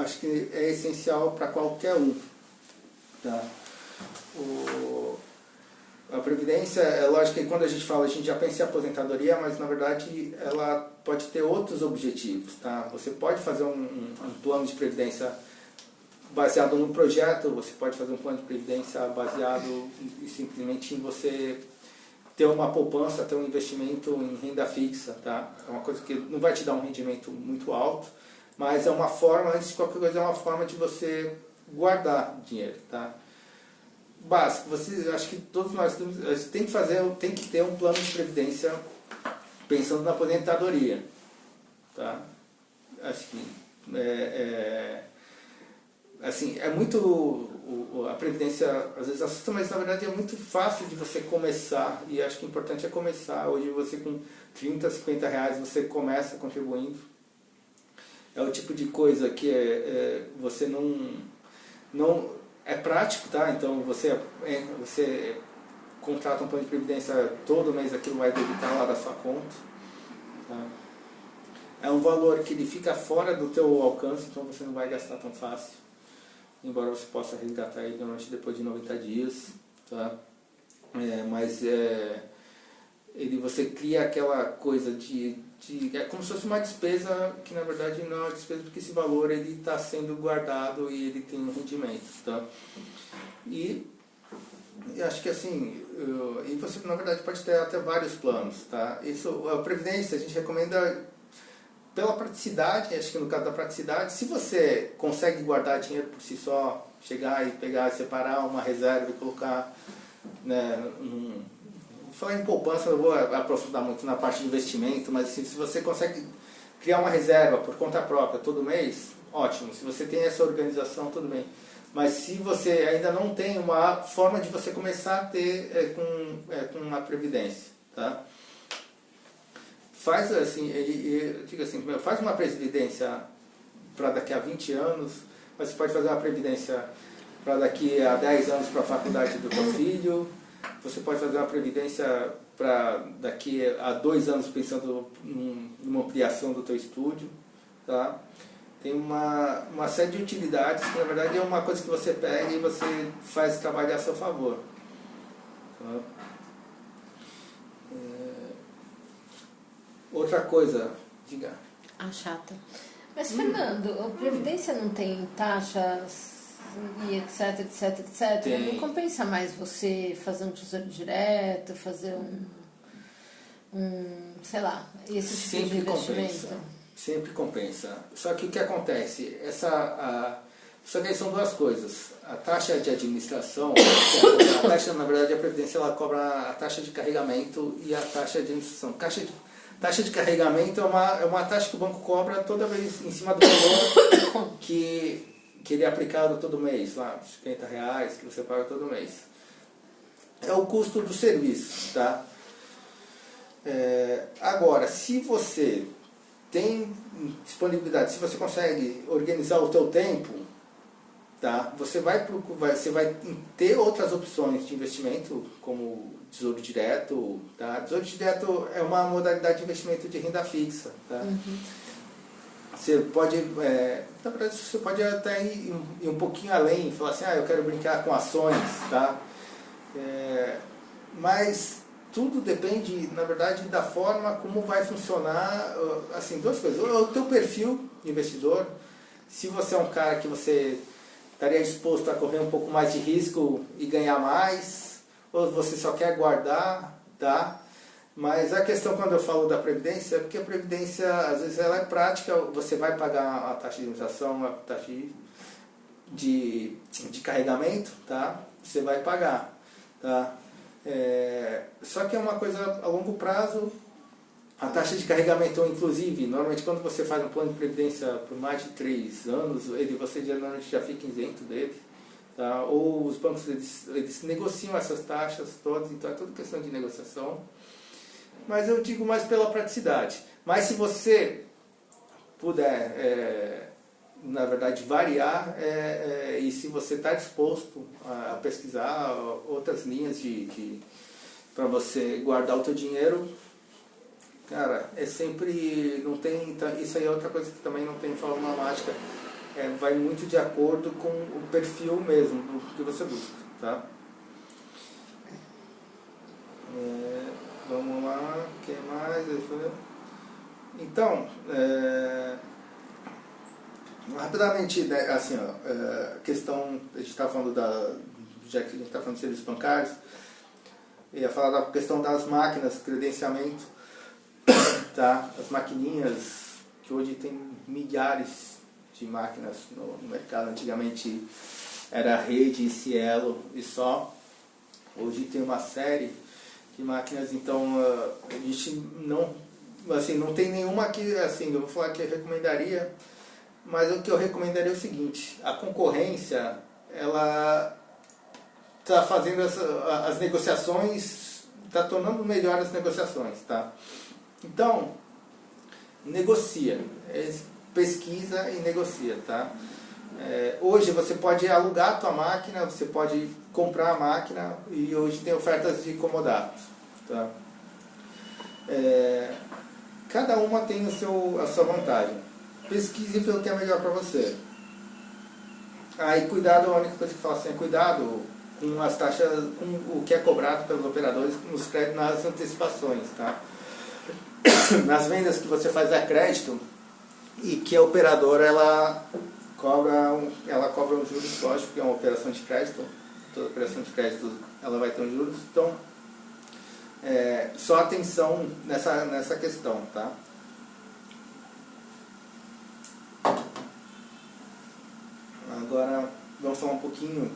acho que é essencial para qualquer um, tá? A previdência, é lógico que quando a gente fala, a gente já pensa em aposentadoria, mas na verdade ela pode ter outros objetivos, tá? Você pode fazer um plano de previdência baseado no projeto, você pode fazer um plano de previdência baseado simplesmente em você ter uma poupança, ter um investimento em renda fixa, tá? É uma coisa que não vai te dar um rendimento muito alto, mas é uma forma, antes de qualquer coisa, é uma forma de você guardar dinheiro, tá? Básico, acho que todos nós tem que ter um plano de previdência pensando na aposentadoria, tá? Acho que assim, é muito, a previdência às vezes assusta, mas na verdade é muito fácil de você começar, e acho que o importante é começar. Hoje você com 30, 50 reais você começa contribuindo. É o tipo de coisa que você não é prático, tá? Então você contrata um plano de previdência, todo mês aquilo vai debitar lá da sua conta, tá? É um valor que ele fica fora do teu alcance, então você não vai gastar tão fácil, embora você possa resgatar ele normalmente depois de 90 dias, tá? Você cria aquela coisa é como se fosse uma despesa que na verdade não é uma despesa, porque esse valor ele está sendo guardado e ele tem um rendimento, tá? E acho que assim, e você na verdade pode ter até vários planos, tá? Isso, a previdência a gente recomenda pela praticidade. Acho que no caso da praticidade, se você consegue guardar dinheiro por si só, chegar e pegar, separar uma reserva e colocar, né, vou falar em poupança, não vou aprofundar muito na parte de investimento, mas assim, se você consegue criar uma reserva por conta própria todo mês, ótimo. Se você tem essa organização, tudo bem. Mas se você ainda não tem uma forma de você começar a ter com uma previdência, tá? Faz assim, eu digo assim, faz uma previdência para daqui a 20 anos, mas você pode fazer uma previdência para daqui a 10 anos para a faculdade do teu filho, você pode fazer uma previdência para daqui a 2 anos pensando numa ampliação do teu estúdio, tá? Tem uma série de utilidades que na verdade é uma coisa que você pega e você faz trabalhar a seu favor. Tá? Outra coisa, diga. Chata. Mas, Fernando, a Previdência não tem taxas e etc, etc, etc? Tem. Não compensa mais você fazer um tesouro direto, fazer sei lá, esse tipo Sempre de investimento? compensa. Sempre compensa. Só que o que acontece? Só que aí são duas coisas. A taxa de administração, a taxa, na verdade, a Previdência ela cobra a taxa de carregamento e a taxa de administração. Taxa de carregamento é uma taxa que o banco cobra toda vez em cima do valor que ele é aplicado todo mês, lá, R$50 que você paga todo mês. É o custo do serviço, tá? Agora, se você tem disponibilidade, se você consegue organizar o teu tempo, tá? Você vai ter outras opções de investimento, como tesouro direto, tá? Tesouro direto é uma modalidade de investimento de renda fixa, tá? Uhum. Você pode, na verdade, você pode até ir um pouquinho além, falar assim, eu quero brincar com ações, tá? Mas tudo depende, na verdade, da forma como vai funcionar, assim, duas coisas. O teu perfil de investidor, se você é um cara que você estaria disposto a correr um pouco mais de risco e ganhar mais, ou você só quer guardar, tá? Mas a questão quando eu falo da Previdência é porque a Previdência, às vezes, ela é prática, você vai pagar a taxa de administração, a taxa de carregamento, tá? Você vai pagar, tá? Só que é uma coisa a longo prazo. A taxa de carregamento, inclusive, normalmente quando você faz um plano de previdência por mais de 3 anos, você normalmente já fica isento dele, tá? Ou os bancos eles negociam essas taxas todas, então é tudo questão de negociação. Mas eu digo mais pela praticidade. Mas se você puder, na verdade, variar, e se você está disposto a pesquisar outras linhas para você guardar o teu dinheiro, cara, sempre, não tem, isso aí é outra coisa que também não tem fórmula mágica, vai muito de acordo com o perfil mesmo do que você busca, tá? Vamos lá, o que mais? Então, rapidamente, né, assim, questão, a gente está falando já que a gente está falando de serviços bancários, ia falar da questão das máquinas, credenciamento, tá? As maquininhas, que hoje tem milhares de máquinas no mercado, antigamente era Rede, Cielo e só, hoje tem uma série de máquinas, então a gente não tem nenhuma que, assim, eu vou falar que eu recomendaria, mas o que eu recomendaria é o seguinte: a concorrência, ela está fazendo as negociações, está tornando melhor as negociações, tá? Então, negocia, pesquisa e negocia, tá? Hoje você pode alugar a tua máquina, você pode comprar a máquina, e hoje tem ofertas de comodato, tá? Cada uma tem a sua vantagem. Pesquise e vê o que é melhor para você. Aí cuidado, a única coisa que eu falo assim é cuidado com as taxas, com o que é cobrado pelos operadores nos créditos, nas antecipações, tá? Nas vendas que você faz a crédito e que a operadora ela cobra um juros, lógico que é uma operação de crédito, toda operação de crédito ela vai ter um juros, então só atenção nessa questão, tá? Agora vamos falar um pouquinho,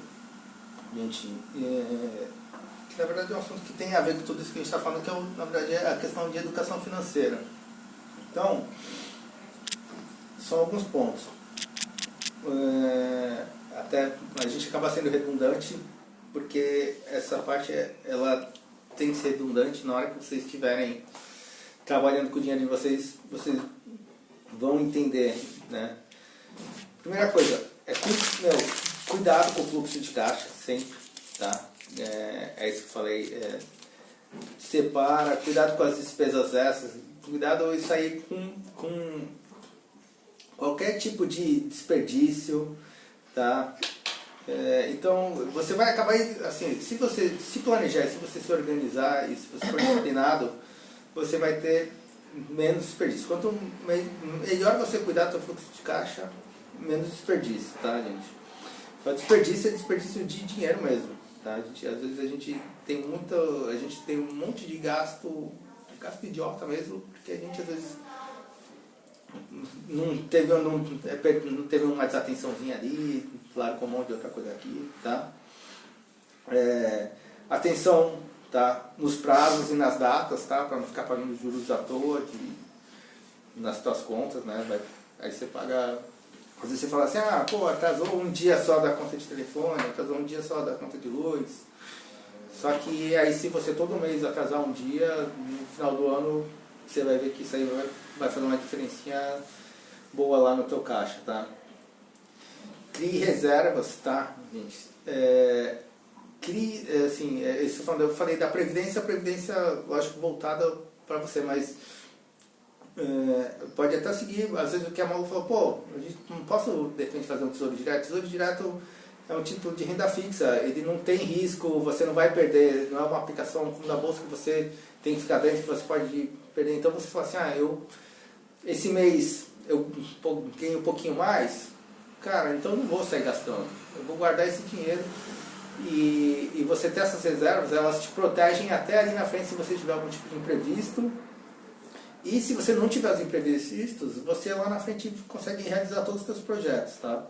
gente, que na verdade é um assunto que tem a ver com tudo isso que a gente está falando, que na verdade é a questão de educação financeira. Então, são alguns pontos. até a gente acaba sendo redundante, porque essa parte ela tem que ser redundante na hora que vocês estiverem trabalhando com o dinheiro de vocês, vocês vão entender, né? Primeira coisa, cuidado com o fluxo de caixa, sempre, tá? É isso que eu falei, separa, cuidado com as despesas essas, cuidado isso aí com qualquer tipo de desperdício, tá? Então, você vai acabar, assim, se você se planejar, se você se organizar e se você for disciplinado, você vai ter menos desperdício. Quanto melhor você cuidar do seu fluxo de caixa, menos desperdício, tá, gente? O desperdício é desperdício de dinheiro mesmo, tá? Às vezes a gente tem um monte de gasto idiota mesmo, porque a gente às vezes não teve uma desatençãozinha ali, claro, com um monte de outra coisa aqui, tá? Atenção, tá? Nos prazos e nas datas, tá? Para não ficar pagando juros à toa nas tuas contas, né? Aí você paga. Às vezes você fala assim, pô, atrasou um dia só da conta de telefone, atrasou um dia só da conta de luz. Só que aí se você todo mês atrasar um dia, no final do ano você vai ver que isso aí vai fazer uma diferencinha boa lá no teu caixa, tá? Crie reservas, tá, gente? Eu falei da previdência, lógico, voltada para você, mas pode até seguir, às vezes o que a Malu falou, pô, a gente não posso de repente fazer um tesouro direto. Tesouro direto é um tipo de renda fixa, ele não tem risco, você não vai perder, não é uma aplicação como na bolsa que você tem que ficar dentro, que você pode perder. Então você fala assim, esse mês eu ganho um pouquinho mais, cara, então eu não vou sair gastando, eu vou guardar esse dinheiro. E você ter essas reservas, elas te protegem até ali na frente se você tiver algum tipo de imprevisto. E se você não tiver os imprevistos, você lá na frente consegue realizar todos os seus projetos, tá?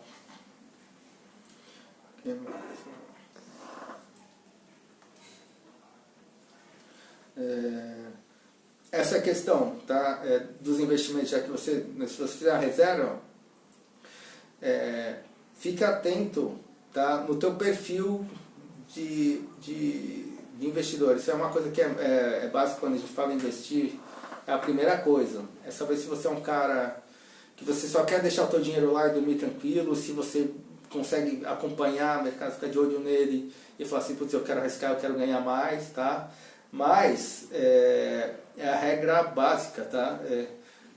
Essa questão, tá? Dos investimentos, já que se você fizer a reserva, fica atento, tá? No teu perfil de investidor. Isso é uma coisa que é básica quando a gente fala em investir. É a primeira coisa. É saber se você é um cara que você só quer deixar o teu dinheiro lá e dormir tranquilo, se você consegue acompanhar o mercado, ficar de olho nele e falar assim, putz, eu quero arriscar, eu quero ganhar mais, tá? Mas é a regra básica, tá?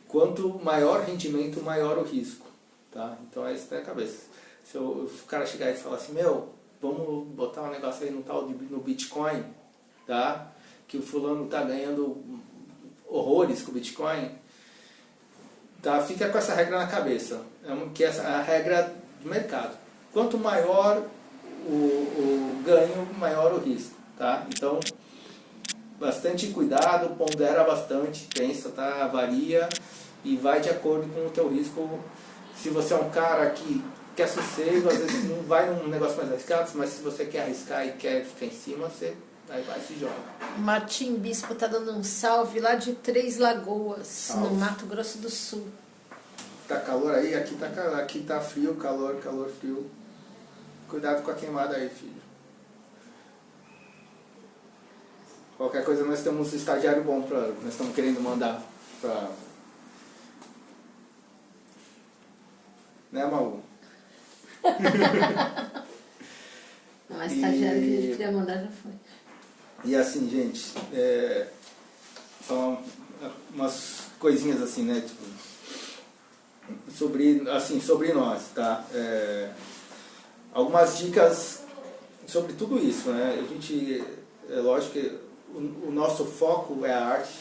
Quanto maior rendimento, maior o risco, tá? Então é isso na cabeça. Se o cara chegar e falar assim, vamos botar um negócio aí no Bitcoin, tá? Que o fulano tá ganhando horrores com o Bitcoin, tá? Fica com essa regra na cabeça, que essa é a regra do mercado. Quanto maior o ganho, maior o risco, tá? Então, bastante cuidado, pondera bastante, pensa, tá? Avalia e vai de acordo com o teu risco. Se você é um cara que quer sossego, às vezes não vai num negócio mais arriscado, mas se você quer arriscar e quer ficar em cima, você aí vai se joga. Martim Bispo tá dando um salve lá de Três Lagoas, Salve. no Mato Grosso do Sul. Tá calor aí? Aqui tá frio, calor, frio. Cuidado com a queimada aí, filho. Qualquer coisa nós temos um estagiário bom nós estamos querendo mandar pra... Né, Maú? A estagiária que a gente queria mandar já foi. E assim, gente, falar umas coisinhas assim, né, tipo, sobre nós, tá? Algumas dicas sobre tudo isso, né? A gente, lógico que o nosso foco é a arte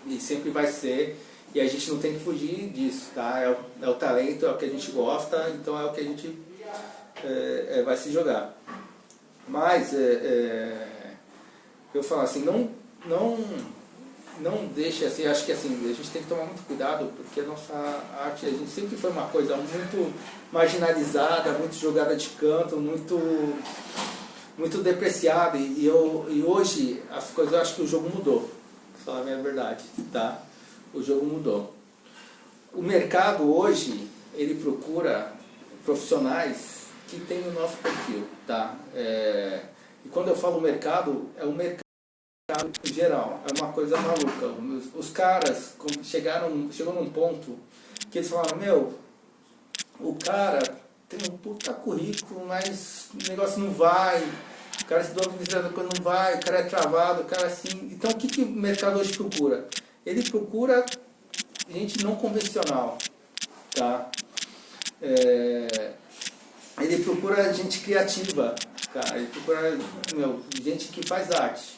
e sempre vai ser, e a gente não tem que fugir disso, tá? É o talento, é o que a gente gosta, então é o que a gente vai se jogar. Mas eu falo assim, não deixe assim, acho que assim, a gente tem que tomar muito cuidado, porque a nossa arte, a gente sempre foi uma coisa muito marginalizada, muito jogada de canto, muito depreciada, e hoje as coisas, eu acho que o jogo mudou, pra falar a minha verdade, tá? O jogo mudou. O mercado hoje, ele procura profissionais que tem no nosso perfil, tá? E quando eu falo mercado, é o mercado em geral, é uma coisa maluca. Os caras chegou num ponto que eles falaram, meu, o cara tem um puta currículo, mas o negócio não vai, o cara se administrando quando não vai, o cara é travado, o cara assim. Então o que o mercado hoje procura? Ele procura gente não convencional, tá? Ele procura gente criativa, cara. Ele procura gente que faz arte.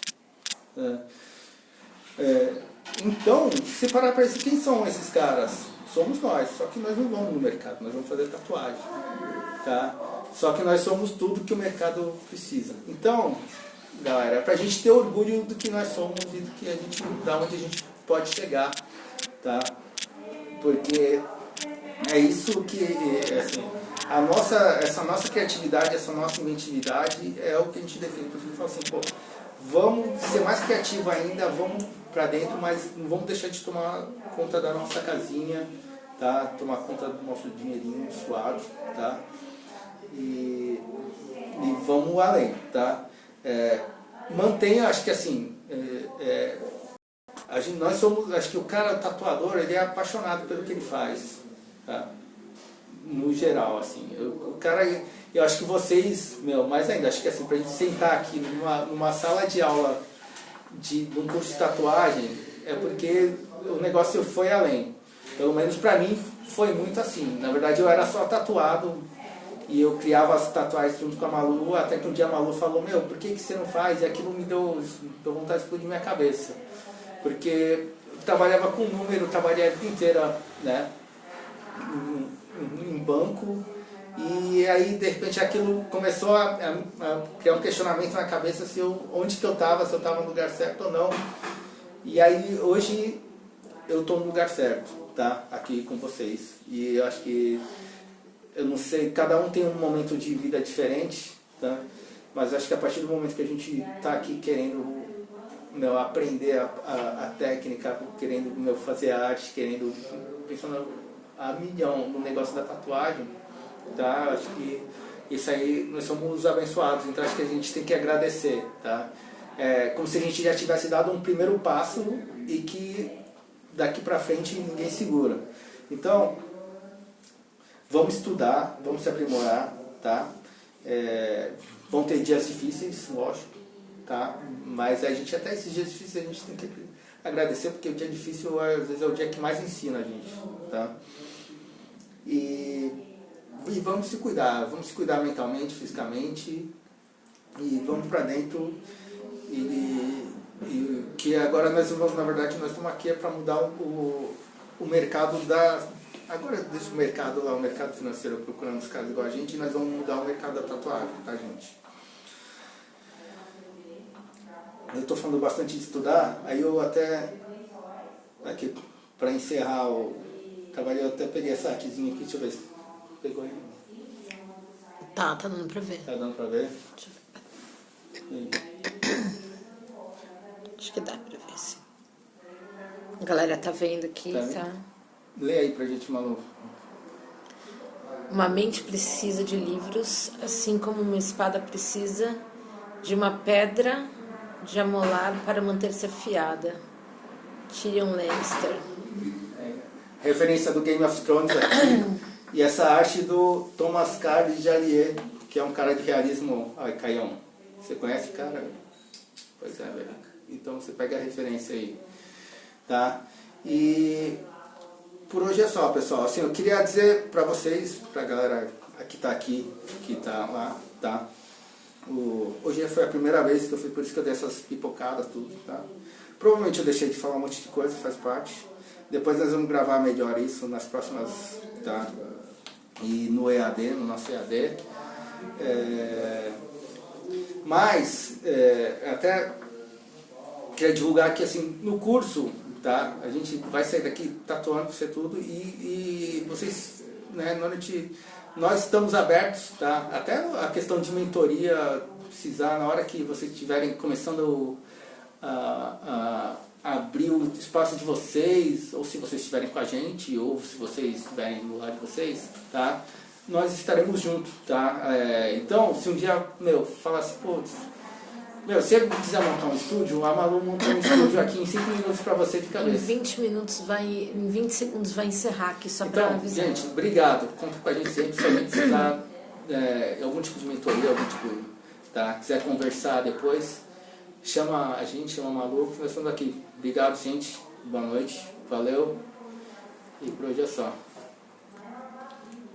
Então, se parar para isso, quem são esses caras? Somos nós, só que nós não vamos no mercado, nós vamos fazer tatuagem, tá? Só que nós somos tudo que o mercado precisa. Então, galera, é pra gente ter orgulho do que nós somos e do que a gente, da onde a gente pode chegar, tá? Porque é isso que, assim, essa nossa criatividade, essa nossa inventividade é o que a gente define. Porque a gente fala assim, pô, vamos ser mais criativo ainda, vamos pra dentro, mas não vamos deixar de tomar conta da nossa casinha, tá? Tomar conta do nosso dinheirinho suado, tá? E vamos além, tá? Mantenha, acho que assim, nós somos, acho que o cara, o tatuador, ele é apaixonado pelo que ele faz, tá? No geral, assim, o cara, eu acho que vocês, mais ainda, acho que assim, pra gente sentar aqui numa sala de aula de um curso de tatuagem, é porque o negócio foi além. Pelo menos pra mim foi muito assim. Na verdade eu era só tatuado e eu criava as tatuagens junto com a Malu, até que um dia a Malu falou, por que você não faz? E aquilo me deu vontade de explodir minha cabeça. Porque eu trabalhava com número, trabalhei a vida inteira, né, em banco, e aí de repente aquilo começou a criar um questionamento na cabeça onde que eu estava, se eu estava no lugar certo ou não. E aí hoje eu estou no lugar certo, tá? Aqui com vocês. E eu acho que, eu não sei, cada um tem um momento de vida diferente, tá? Mas acho que a partir do momento que a gente está aqui querendo aprender a técnica, querendo fazer arte, pensando a milhão no negócio da tatuagem, tá? Acho que isso aí, nós somos abençoados, então acho que a gente tem que agradecer, tá? Como se a gente já tivesse dado um primeiro passo e que daqui pra frente ninguém segura. Então, vamos estudar, vamos se aprimorar, tá? Vão ter dias difíceis, lógico, tá? Mas a gente, até esses dias difíceis, a gente tem que agradecer, porque o dia difícil às vezes é o dia que mais ensina a gente, tá? E vamos se cuidar mentalmente, fisicamente, e vamos pra dentro, e que agora nós vamos, na verdade, nós estamos aqui para mudar o mercado agora deixa o mercado lá, o mercado financeiro procurando os caras igual a gente, e nós vamos mudar o mercado da tatuagem, tá, gente? Eu estou falando bastante de estudar, aí eu até, aqui, para encerrar o trabalho, eu até peguei essa artezinha aqui, deixa eu ver se pegou aí. Tá dando pra ver. Tá dando pra ver? Deixa eu ver. Acho que dá pra ver, sim. A galera tá vendo aqui, tá? Lê aí pra gente, Malu. Uma mente precisa de livros, assim como uma espada precisa de uma pedra de amolar para manter-se afiada. Tyrion Lannister. Referência do Game of Thrones aqui. E essa arte do Thomas Carlyle Jallier, que é um cara de realismo. Ai, Caião, você conhece, cara? Pois é, velho. Então você pega a referência aí, tá? E por hoje é só, pessoal. Assim, eu queria dizer pra vocês, pra galera que tá aqui, que tá lá, tá? Hoje foi a primeira vez que eu fui, por isso que eu dei essas pipocadas, tudo, tá? Provavelmente eu deixei de falar um monte de coisa, faz parte. Depois nós vamos gravar melhor isso nas próximas, tá? E no EAD, no nosso EAD. Mas, até queria divulgar que, assim, no curso, tá? A gente vai sair daqui tatuando você tudo e vocês, né, nós estamos abertos, tá? Até a questão de mentoria, precisar, na hora que vocês estiverem começando a abrir o espaço de vocês, ou se vocês estiverem com a gente, ou se vocês estiverem no lado de vocês, tá? nós estaremos juntos, tá? Então, se um dia, falar assim, putz, se você quiser montar um estúdio, a Malu monta um estúdio aqui em 5 minutos para você de cabeça. Em 20 segundos vai encerrar aqui, só para Então, avisar. gente, obrigado. Conta com a gente sempre, se a gente precisar algum tipo de mentoria, algum tipo, tá? Quiser conversar depois, chama a gente, chama a Malu, que nós estamos aqui. Obrigado, gente. Boa noite. Valeu. E por hoje é só.